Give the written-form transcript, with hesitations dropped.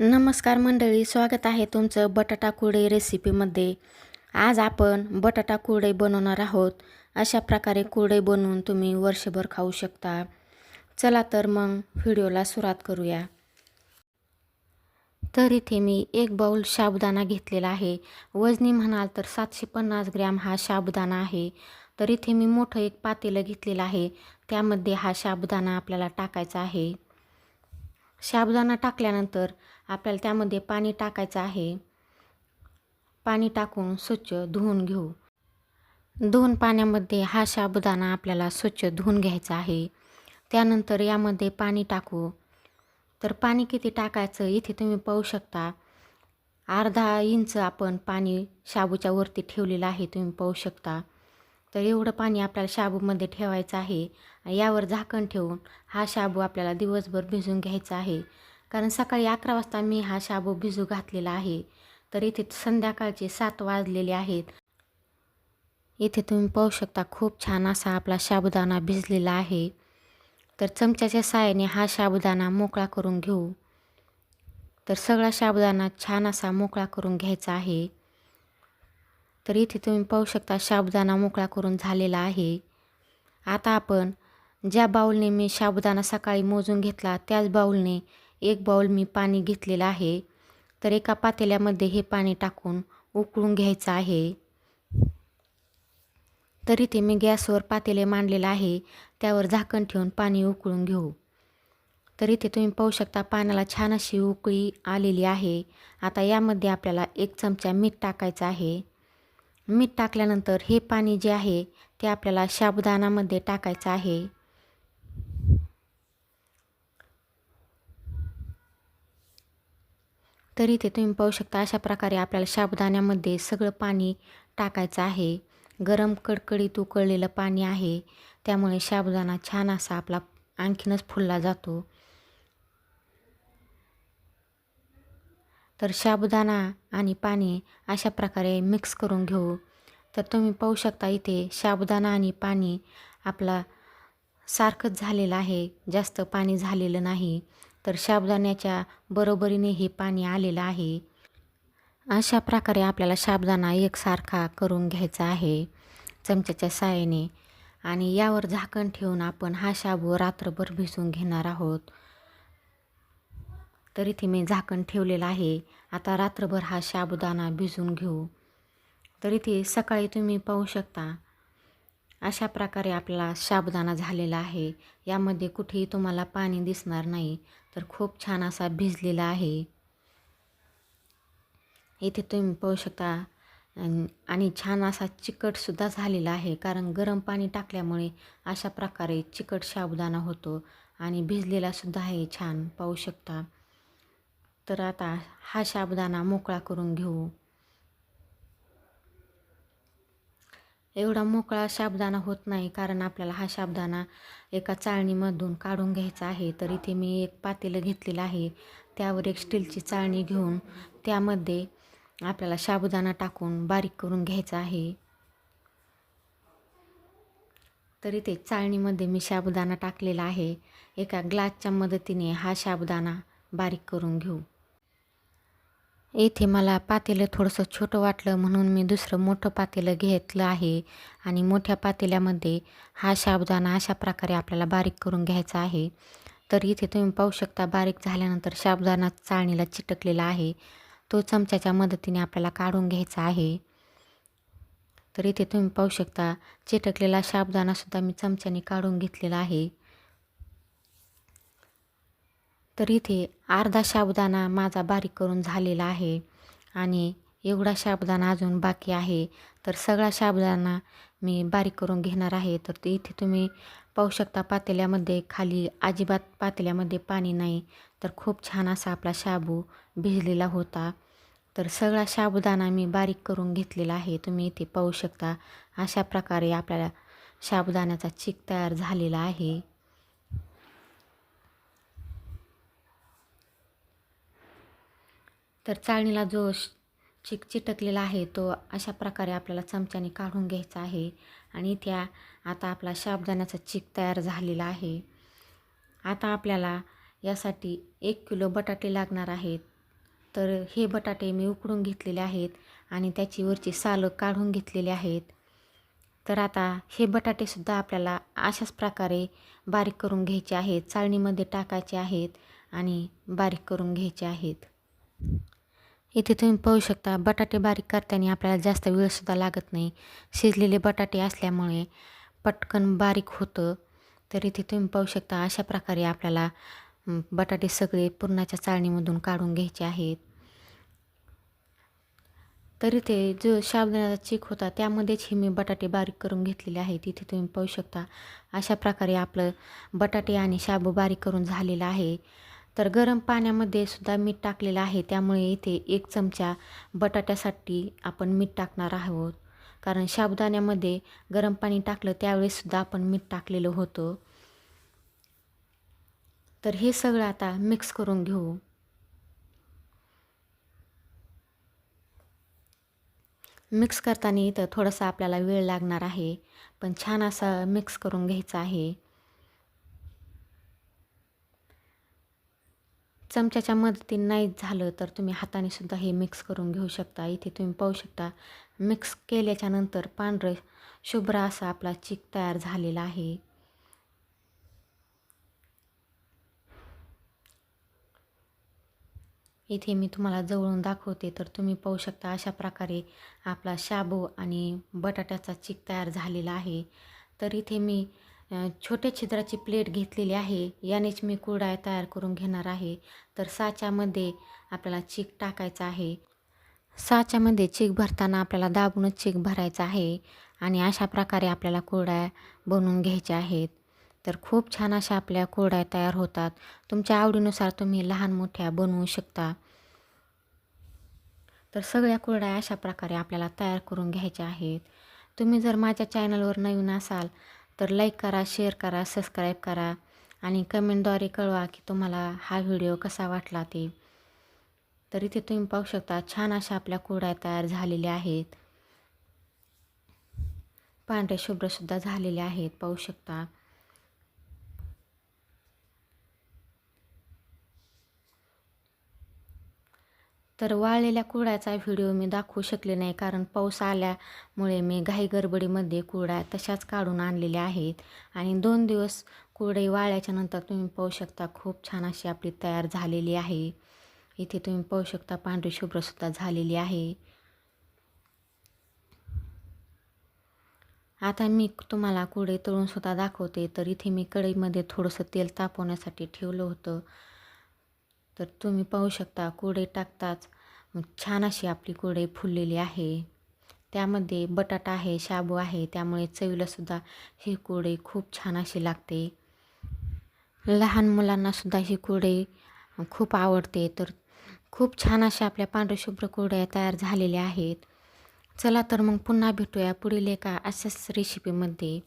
नमस्कार मंडळी, स्वागत आहे तुमचं बटाटा कुरडई रेसिपीमध्ये. आज आपण बटाटा कुरडई बनवणार आहोत. अशा प्रकारे कुरडई बनवून तुम्ही वर्षभर खाऊ शकता. चला तर मग व्हिडिओला सुरुवात करूया. तर इथे मी 1 बाउल साबुदाणा घेतलेला आहे. वजनी म्हणाल तर 750 ग्रॅम हा साबुदाणा आहे. तर इथे मी मोठं एक पातेलं घेतलेलं आहे. त्यामध्ये हा साबुदाणा आपल्याला टाकायचा आहे. साबुदाणा टाकल्यानंतर आपल्याला त्यामध्ये पाणी टाकायचं आहे. पाणी टाकून स्वच्छ धुवून घेऊ. 2 पाण्यामध्ये हा साबुदाणा आपल्याला स्वच्छ धुवून घ्यायचा आहे. त्यानंतर यामध्ये पाणी टाकू. तर पाणी किती टाकायचं इथे तुम्ही पाहू शकता. अर्धा इंच आपण पाणी शाबूच्या वरती ठेवलेलं आहे, तुम्ही पाहू शकता. तर एवढं पाणी आपल्याला शाबूमध्ये ठेवायचं आहे. यावर झाकण ठेवून हा शाबू आपल्याला दिवसभर भिजवून घ्यायचा आहे. कारण सकाळी 11 वाजता मी हा शाबू भिजू घातलेला आहे. तर इथे संध्याकाळचे 7 वाजलेले आहेत. इथे तुम्ही पाहू शकता खूप छान असा आपला साबुदाणा भिजलेला आहे. तर चमच्याच्या साहाय्याने हा साबुदाणा मोकळा करून घेऊ. तर सगळा साबुदाणा छान असा मोकळा करून घ्यायचा आहे. तर इथे तुम्ही पाहू शकता साबुदाणा मोकळा करून झालेला आहे. आता आपण ज्या बाउलने मी साबुदाणा सकाळी मोजून घेतला त्याच बाउलने 1 बाउल मी पाणी घेतलेलं आहे. तर एका पातेल्यामध्ये हे पाणी टाकून उकळून घ्यायचं आहे. तर इथे मी गॅसवर पातेले मांडलेलं आहे. त्यावर झाकण ठेवून पाणी उकळून घेऊ. तर इथे तुम्ही पाहू शकता पाण्याला छान अशी उकळी आलेली आहे. आता यामध्ये आपल्याला 1 चमचा मीठ टाकायचं आहे. मीठ टाकल्यानंतर हे पाणी जे आहे ते आपल्याला साबुदाण्यामध्ये टाकायचं आहे. तर इथे तुम्ही पाहू शकता अशा प्रकारे आपल्याला साबुदाण्यामध्ये सगळं पाणी टाकायचं आहे. गरम कडकडीत उकळलेलं पाणी आहे. त्यामुळे साबुदाणा छान असा आपला आणखीनच फुलला जातो. तर साबुदाणा आणि पाणी अशा प्रकारे मिक्स करून घेऊ. तर तुम्ही पाहू शकता इथे साबुदाणा आणि पाणी आपला सारखंच झालेलं आहे, जास्त पाणी झालेलं नाही. तर साबुदाण्याच्या बरोबरीने हे पाणी आलेलं आहे. अशा प्रकारे आपल्याला साबुदाणा एकसारखा करून घ्यायचा आहे चमच्याच्या साहाय्याने. आणि यावर झाकण ठेवून आपण हा शाबू रात्रभर भिजवून घेणार आहोत. तर इथे मी झाकण ठेवलेलं आहे. आता रात्रभर हा साबुदाणा भिजवून घेऊ. तर इथे सकाळी तुम्ही पाहू शकता अशा प्रकारे आपला साबुदाणा झालेला आहे. यामध्ये कुठेही तुम्हाला पाणी दिसणार नाही. तर खूप छान असा भिजलेला आहे. इथे तुम्ही पाहू शकता आणि छान असा चिकटसुद्धा झालेला आहे. कारण गरम पाणी टाकल्यामुळे अशा प्रकारे चिकट साबुदाणा होतो आणि भिजलेलासुद्धा आहे छान पाहू शकता. तर आता हा साबुदाणा मोकळा करून घेऊ. एवढा मोकळा साबुदाणा होत नाही कारण आपल्याला हा साबुदाणा एका चाळणीमधून काढून घ्यायचा आहे. तर इथे मी एक पातेलं घेतलेलं आहे. त्यावर एक स्टीलची चाळणी घेऊन त्यामध्ये आपल्याला साबुदाणा टाकून बारीक करून घ्यायचा आहे. तर इथे चाळणीमध्ये मी साबुदाणा टाकलेला आहे. एका ग्लासच्या मदतीने हा साबुदाणा बारीक करून घेऊ. इथे मला पातेलं थोडंसं छोटं वाटलं म्हणून मी दुसरं मोठं पातेलं घेतलं आहे. आणि मोठ्या पातेल्यामध्ये हा साबुदाणा अशा प्रकारे आपल्याला बारीक करून घ्यायचा आहे. तर इथे तुम्ही पाहू शकता बारीक झाल्यानंतर साबुदाणा चाळणीला चिटकलेला आहे. तो चमच्याच्या मदतीने आपल्याला काढून घ्यायचा आहे. तर इथे तुम्ही पाहू शकता चिटकलेला साबुदाणासुद्धा मी चमच्याने काढून घेतलेला आहे. तर इथे अर्धा साबुदाणा माझा बारीक करून झालेला आहे आणि एवढा साबुदाणा अजून बाकी आहे. तर सगळा साबुदाणा मी बारीक करून घेणार आहे. तर ते इथे तुम्ही पाहू शकता पातेल्यामध्ये खाली अजिबात पातेल्यामध्ये पाणी नाही. तर खूप छान असा आपला शाबू भिजलेला होता. तर सगळा साबुदाणा मी बारीक करून घेतलेला आहे. तुम्ही इथे पाहू शकता अशा प्रकारे आपल्याला साबुदाण्याचा चिक तयार झालेला आहे. तर चाळणीला जो चिक चिटकलेला आहे तो अशा प्रकारे आपल्याला चमच्याने काढून घ्यायचा आहे. आणि इथे आता आपला साबुदाण्याचा चिक तयार झालेला आहे. आता आपल्याला यासाठी 1 किलो बटाटे लागणार आहेत. तर हे बटाटे मी उकडून घेतलेले आहेत आणि त्याची वरची सालं काढून घेतलेली आहेत. तर आता हे बटाटेसुद्धा आपल्याला अशाच प्रकारे बारीक करून घ्यायचे आहेत. चाळणीमध्ये टाकायचे आहेत आणि बारीक करून घ्यायचे आहेत. इथे तुम्ही पाहू शकता बटाटे बारीक करताना आपल्याला जास्त वेळसुद्धा लागत नाही. शिजलेले बटाटे असल्यामुळे पटकन बारीक होतं. तर इथे तुम्ही पाहू शकता अशा प्रकारे आपल्याला बटाटे सगळे पुरणाच्या चाळणीमधून काढून घ्यायचे आहेत. तर इथे जो साबुदाण्याचा चिक होता त्यामध्येच हे मी बटाटे बारीक करून घेतलेले आहेत. इथे तुम्ही पाहू शकता अशा प्रकारे आपलं बटाटे आणि शाबू बारीक करून झालेलं आहे. तर गरम पाण्यामध्ये सुद्धा मीठ टाकलेलं आहे, त्यामुळे इथे 1 चमचा बटाट्यासाठी आपण मीठ टाकणार आहोत. कारण साबुदाण्यामध्ये गरम पाणी टाकलं त्यावेळेससुद्धा आपण मीठ टाकलेलं होतं. तर हे सगळं आता मिक्स करून घेऊ. मिक्स करताना इथं थोडासा आपल्याला वेळ लागणार आहे, पण छान असं मिक्स करून घ्यायचं आहे. चमच्याच्या मदतीने नाही झालं तर तुम्ही हाताने सुद्धा हे मिक्स करून घेऊ शकता. इथे तुम्ही पाहू शकता मिक्स केल्याच्या नंतर पांढरं शुभ्र असा आपला चिक तयार झालेला आहे. इथे मी तुम्हाला जवळून दाखवते तर तुम्ही पाहू शकता अशा प्रकारे आपला शाबू आणि बटाट्याचा चिक तयार झालेला आहे. तर इथे मी छोट्या छिद्राची प्लेट घेतलेली आहे. यानेच मी कुरडया तयार करून घेणार आहे. तर साच्यामध्ये आपल्याला चिक टाकायचा आहे. साच्यामध्ये चिक भरताना आपल्याला दाबूनच चिक भरायचा आहे आणि अशा प्रकारे आपल्याला कुरडया बनवून घ्यायच्या आहेत. तर खूप छान अशा आपल्या कुरडया तयार होतात. तुमच्या आवडीनुसार तुम्ही लहान मोठ्या बनवू शकता. तर सगळ्या कुरडया अशा प्रकारे आपल्याला तयार करून घ्यायच्या आहेत. तुम्ही जर माझ्या चॅनलवर नवीन असाल तर लाईक करा, शेअर करा, सबस्क्राईब करा आणि कमेंटद्वारे कळवा की तुम्हाला हा व्हिडिओ कसा वाटला ते. तर इथे तुम्ही पाहू शकता छान अशा आपल्या कुरडया तयार झालेल्या आहेत. पांढरे शुभ्रसुद्धा झालेले आहेत, पाहू शकता. तर वाळलेल्या कुरडयाचा व्हिडिओ मी दाखवू शकले नाही, कारण पाऊस आल्यामुळे मी घाई गडबडीमध्ये कुरडया तशाच काढून आणलेल्या आहेत आणि 2 दिवस कुरडई वाळल्याच्या नंतर तुम्ही पाहू शकता खूप छान अशी आपली तयार झालेली आहे. इथे तुम्ही पाहू शकता पांढरी शुभ्रसुद्धा झालेली आहे. आता मी तुम्हाला कुरडई तळून सुद्धा दाखवते. तर इथे मी कढईमध्ये थोडंसं तेल तापवण्यासाठी ठेवलं होतं. तर तुम्ही पाहू शकता कुरडई टाकताच छान अशी आपली कुरडई फुललेली आहे. त्यामध्ये बटाटा आहे, शाबू आहे, त्यामुळे चवीलासुद्धा ही कुरडई खूप छान अशी लागते. लहान मुलांनासुद्धा ही कुरडई खूप आवडते. तर खूप छान अशा आपल्या पांढऱ्या शुभ्र कुरडया तयार झालेल्या आहेत. चला तर मग पुन्हा भेटूया पुढील एका अशाच रेसिपीमध्ये.